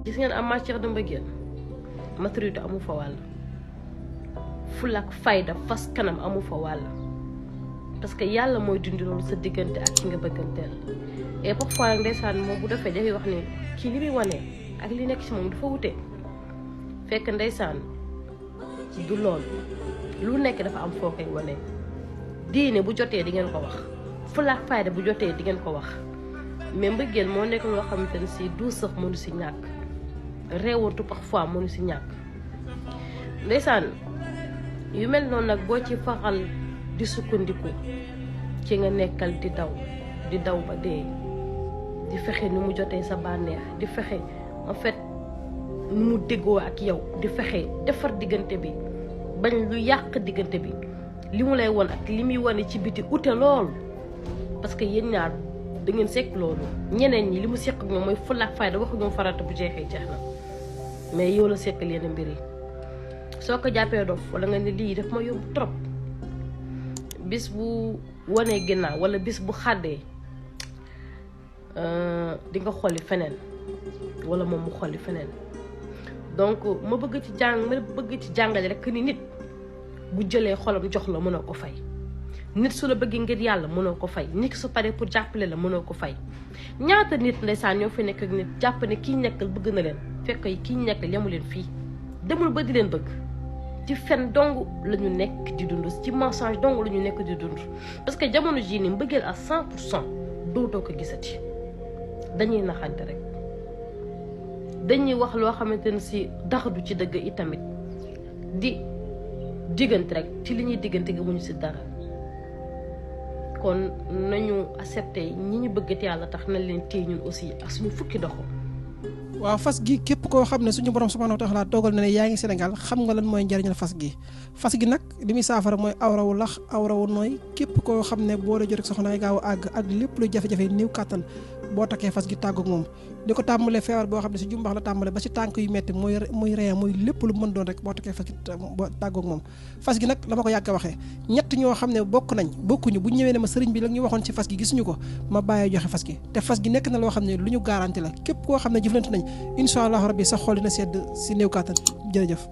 gis ngeen en matière de mbëggeel maturité amu fa wàll fulla ak fayda fas kanam amu fa wàll parce que yàlla mooy dindi loolu sa diggante ak ki nga bëgganteel et parfois ndeysaan moom bu defee dafay wax ni kii li muy wane ak li nekk ci moom dafa wute fekk ndeysaan du loolu lu nekk dafa am foo koy wane diine bu jotee di ngeen ko wax fulla ak fayda bu jotee di ngeen ko wax mais mbëggeel moo nekk loo xamante ne si du sax mënu si ñàkk réewantu parfois mënu si ñàkk ndeysaan yu mel noonu nag boo ci faxal di sukkandiku ci nga nekkal di daw ba dee di fexe ni mu jotee sa bànneex di fexe en fait ni mu déggoo ak yow di fexe defar diggante bi bañ lu yàq diggante bi li mu lay won ak li muy wane ci biti ute lool parce que yéen ñaar da ngeen sekk loolu ñeneen ñi li mu sekk ak ñoom mooy fulla ak fayda waxu ñoom farata bu jeexee jeex na mais yow la sekkal yenn mbir yi soo ko jàppee dof wala nga ne lii daf ma yóbbu trop bis bu wanee ginnaaw wala bis bu xàddee di nga xolli feneen wala moom mu xolli feneen donc ma bëgg ci jàngale rek ni nit bu jëlee xolam jox la mënoo ko fay nit su la bëggee ngir yàlla mënoo ko fay nit su paree pour jàppale la mënoo ko fay ñaata nit ndeysaan ñoo fi nekk ak nit jàpp ne kii nekkal bëgg na leen fekk kii nekkal yemu leen fii demul ba di leen bëgg ci fen dong la ñu nekk di dund ci mensonge dong la ñu nekk di dund parce que jamono jii ni mbëggeel à 100% dootoo ko gisati dañuy naxante rek dañuy wax loo xamante ne si dax du ci dëgg itamit di diggante rek ci li ñuy diggante gëmuñu si dara kon nañu accepté ñi ñu bëggati yàlla tax nañ leen téye ñun aussi ak suñu fukki doxo waaw fas gi képp koo xam ne suñu borom subhanahu wa taala dogal na ne yaa ngi Sénégal xam nga lan mooy njariñal fas gi nag li muy saafara mooy awrawu lax awrawu nooy képp koo xam ne boo dee jot rek soxnaay gaaw a àgg ak lépp lu jafe-jafe néew kàttan boo takkee fas gi tàggoog moom di ko tàmbalee feebar boo xam ne si jumbax la tàmbale ba si tànk yu metti muy ree muy lépp lu mën doon rek boo takkee fas gi tàggoog moom fas gi nag la ma ko yàgg a waxee ñett ñoo xam ne bokkuñu bu ñëwee ne ma sëriñ bi la ñu waxoon ci fas gi gisuñu ko ma bàyyee joxe fas gi te fas gi nekk na loo xam ne lu ñu garanti la képp koo xam ne jëflante nañ incha allah rabbi sa xol dina sedd si néew kàttan jërëjëf